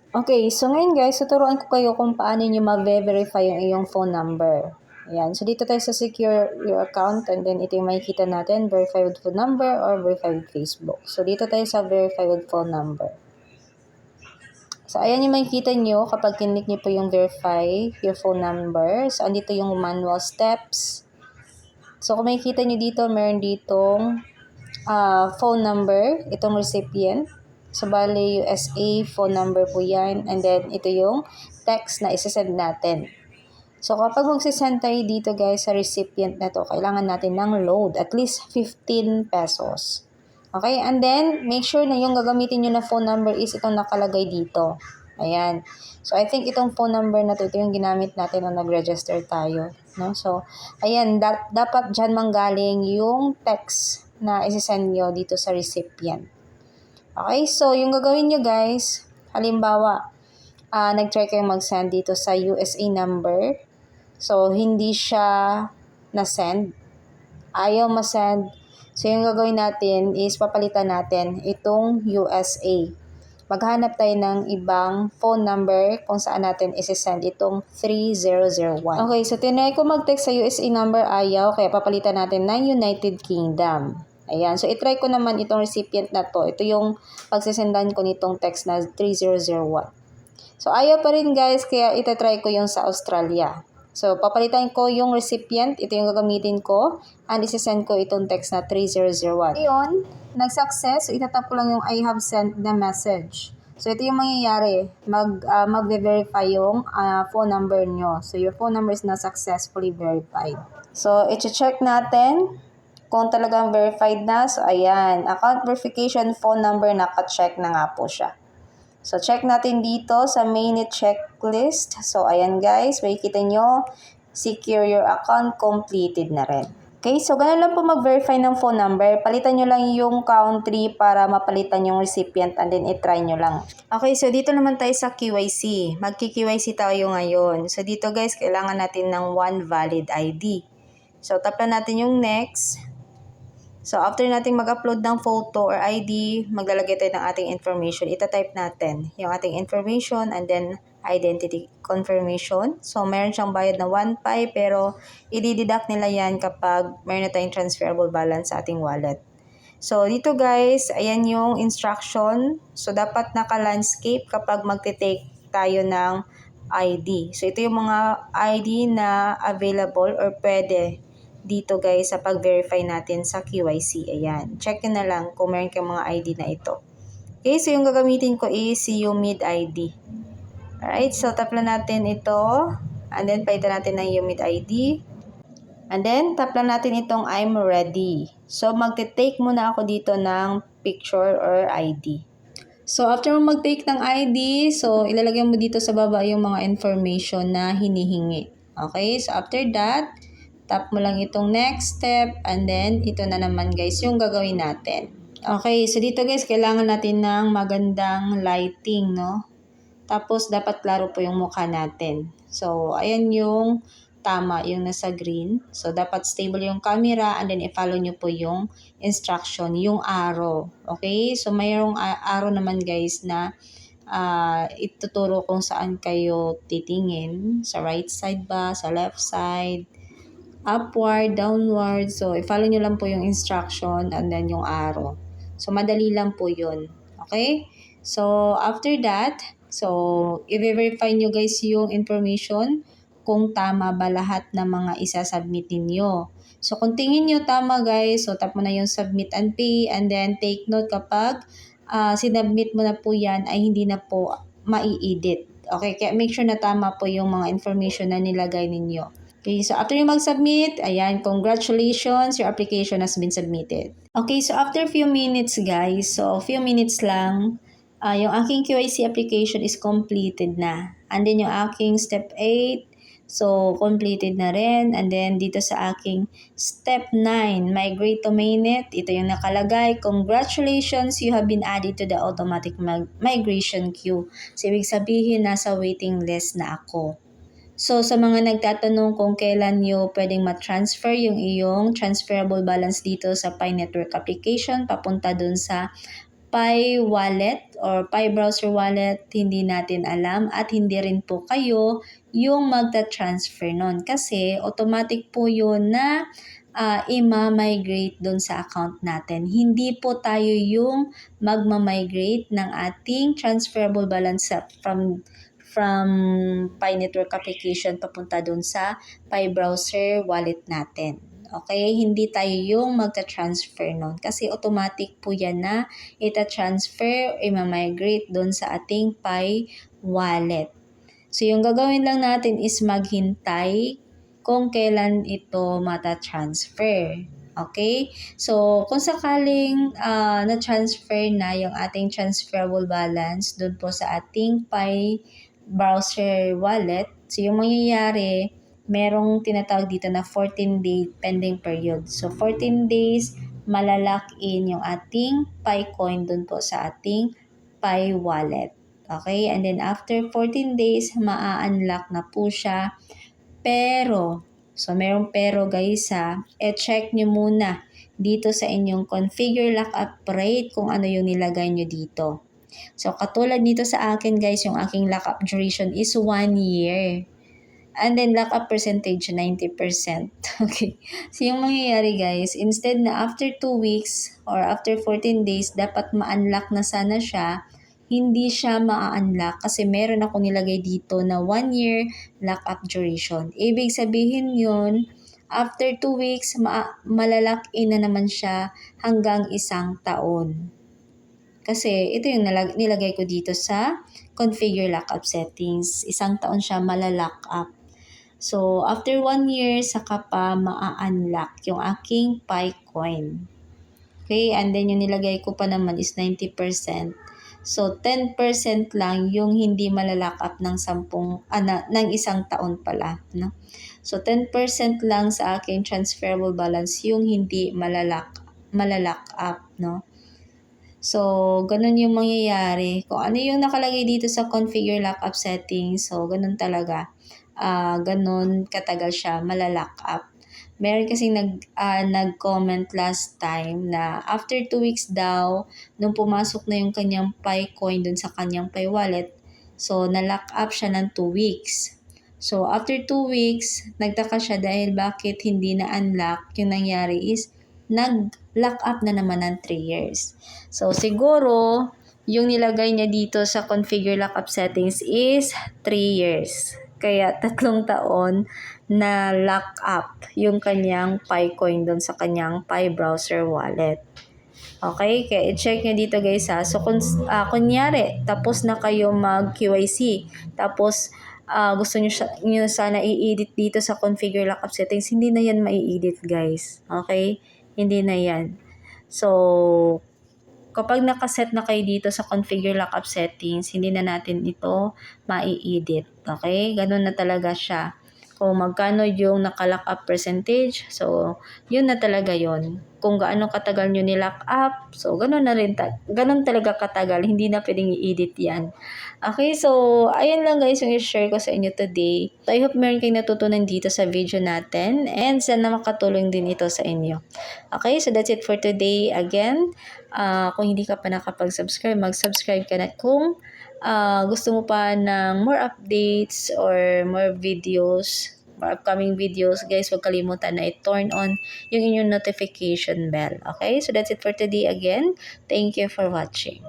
Okay, so ngayon guys, tuturuan ko kayo kung paano nyo ma-verify yung iyong phone number. Ayan, so dito tayo sa secure your account and then ito yung makikita natin, verify with phone number or verify with Facebook. So dito tayo sa verify with phone number. So ayan yung makikita nyo kapag click nyo po yung verify your phone number. So andito yung manual steps. So kung makikita nyo dito, meron ditong phone number, itong recipient. So, bali, USA phone number po yan. And then, ito yung text na isasend natin. So, kapag magsisend tayo dito guys sa recipient na to, kailangan natin ng load, at least 15 pesos. Okay? And then, make sure na yung gagamitin nyo na phone number is itong nakalagay dito. Ayan. So, I think itong phone number na to, ito yung ginamit natin nung nag-register tayo. No? So, ayan, dapat dyan manggaling yung text na isisend nyo dito sa recipient. Okay, so yung gagawin nyo guys, halimbawa, nag-try kayong mag-send dito sa USA number. So, hindi siya na-send. Ayaw ma-send. So, yung gagawin natin is papalitan natin itong USA. Maghanap tayo ng ibang phone number kung saan natin isi-send itong 3001. Okay, so tinry ko mag-text sa USA number, ayaw, kaya papalitan natin ng United Kingdom. Ayan, so itry ko naman itong recipient na to. Ito yung pagsisendan ko nitong text na 3001. So ayaw pa rin guys, kaya itatry ko yung sa Australia. So papalitan ko yung recipient, ito yung gagamitin ko, and isisend ko itong text na 3001. Ngayon, nag-success, so itatap ko lang yung I have sent the message. So ito yung mangyayari, mag-verify yung phone number nyo. So your phone number is not successfully verified. So i-check natin kung talagang verified na. So ayan, account verification phone number, naka-check na nga po siya. So, check natin dito sa mainit checklist. So, ayan guys, makikita nyo, secure your account, completed na rin. Okay, so ganun lang po mag-verify ng phone number. Palitan nyo lang yung country para mapalitan yung recipient and then i-try nyo lang. Okay, so dito naman tayo sa KYC. Magki-KYC tayo ngayon. So, dito guys, kailangan natin ng one valid ID. So, tap na natin yung next. So, after nating mag-upload ng photo or ID, maglalagay tayo ng ating information. Ita-type natin yung ating information and then identity confirmation. So, meron siyang bayad na 1.5 pero i-deduct nila yan kapag meron na tayong transferable balance sa ating wallet. So, dito guys, ayan yung instruction. So, dapat naka-landscape kapag magte-take tayo ng ID. So, ito yung mga ID na available or pwede dito guys sa pag-verify natin sa KYC. Ayan. Check nyo na lang kung meron kayong mga ID na ito. Okay, so yung gagamitin ko is si UMID ID. Alright, so tap lang natin ito. And then, palitan natin ng UMID ID. And then, tap lang natin itong I'm ready. So, magte-take muna ako dito ng picture or ID. So, after mo mag-take ng ID, so, ilalagay mo dito sa baba yung mga information na hinihingi. Okay, so after that, tap mo lang itong next step and then ito na naman guys yung gagawin natin. Okay, so dito guys kailangan natin ng magandang lighting, no? Tapos dapat klaro po yung mukha natin. So ayan yung tama, yung nasa green. So dapat stable yung camera and then i-follow nyo po yung instruction, yung arrow. Okay, so mayroong arrow naman guys na ituturo kung saan kayo titingin. Sa right side ba, sa left side, upward, downward. So, i-follow nyo lang po yung instruction and then yung arrow. So, madali lang po yun. Okay? So, after that, so, i-verify nyo guys yung information kung tama ba lahat ng mga isasubmit ninyo. So, kung tingin nyo tama guys, so tap mo na yung submit and pay and then take note kapag sinubmit mo na po yan ay hindi na po mai-edit. Okay? Kaya make sure na tama po yung mga information na nilagay ninyo. Okay, so after you mag-submit, ayan, congratulations, your application has been submitted. Okay, so after few minutes guys, so few minutes lang, yung aking QIC application is completed na. And then yung aking step 8, so completed na rin. And then dito sa aking step 9, migrate to mainnet, ito yung nakalagay, congratulations, you have been added to the automatic migration queue. So ibig sabihin, nasa waiting list na ako. So, sa mga nagtatanong kung kailan nyo pwedeng ma-transfer yung iyong transferable balance dito sa Pi Network application, papunta dun sa Pi wallet or Pi browser wallet, hindi natin alam at hindi rin po kayo yung magta-transfer nun kasi automatic po yun na ima-migrate dun sa account natin. Hindi po tayo yung magma-migrate ng ating transferable balance from Pi Network application papunta dun sa Pi browser wallet natin. Okay, hindi tayo yung magta-transfer nun kasi automatic po yan na ita-transfer, ima-migrate doon sa ating Pi wallet. So yung gagawin lang natin is maghintay kung kailan ito mata-transfer. Okay? So kung sakaling na-transfer na yung ating transferable balance doon po sa ating Pi browser wallet, so yung mangyayari, merong tinatawag dito na 14-day pending period. So, 14 days, malalock in yung ating Pi coin dun po sa ating Pi wallet. Okay? And then, after 14 days, maa-unlock na po siya. Pero, so merong pero guys check nyo muna dito sa inyong configure lockup rate kung ano yung nilagay nyo dito. So, katulad dito sa akin guys, yung aking lockup duration is 1 year. And then, lockup percentage, 90%. Okay. So, yung mangyayari guys, instead na after 2 weeks or after 14 days, dapat ma-unlock na sana siya, hindi siya ma-unlock kasi meron ako nilagay dito na 1 year lockup duration. Ibig sabihin yun, after 2 weeks, malalock in na naman siya hanggang 1 taon. Kasi ito yung nilagay ko dito sa configure lockup settings. 1 taon siya malalock up. So, after 1 year, saka pa maa-unlock yung aking Pi coin. Okay, and then yung nilagay ko pa naman is 90%. So, 10% lang yung hindi malalock up ng 1 taon pala. No? So, 10% lang sa aking transferable balance yung hindi malalock up. No? So, ganun yung mangyayari. Kung ano yung nakalagay dito sa configure lockup settings, so ganun talaga. Ganun katagal siya malalock up. Meron kasing nag-comment last time na after 2 weeks daw, nung pumasok na yung kanyang Pi coin dun sa kanyang Pi wallet, so na-lock up siya ng 2 weeks. So, after 2 weeks, nagtaka siya dahil bakit hindi na-unlock. Yung nangyari is, nag-lock up na naman ng 3 years. So, siguro, yung nilagay niya dito sa configure lockup settings is 3 years. Kaya 3 taon na lock up yung kanyang Pi coin doon sa kanyang Pi browser wallet. Okay? Kaya i-check nyo dito guys So, kunyari, tapos na kayo mag-QIC. Tapos, gusto nyo sana i-edit dito sa configure lockup settings. Hindi na yan mai-edit guys. Okay? Hindi na yan. So, kapag nakaset na kayo dito sa configure lockup settings, hindi na natin ito mai-edit. Okay? Ganun na talaga siya. Kung magkano yung naka-lock up percentage, so yun na talaga yun. Kung gaano katagal nyo ni-lock up, so ganun na rin, ganun talaga katagal, hindi na pwedeng i-edit yan. Okay, so ayan lang guys yung i-share ko sa inyo today. So I hope meron kayong natutunan dito sa video natin and sana makatulong din ito sa inyo. Okay, so that's it for today. Again, kung hindi ka pa nakapag-subscribe, mag-subscribe ka na. Kung gusto mo pa ng more updates or more videos, more upcoming videos, guys, huwag kalimutan na i-turn on yung inyong notification bell. Okay? So, that's it for today again. Thank you for watching.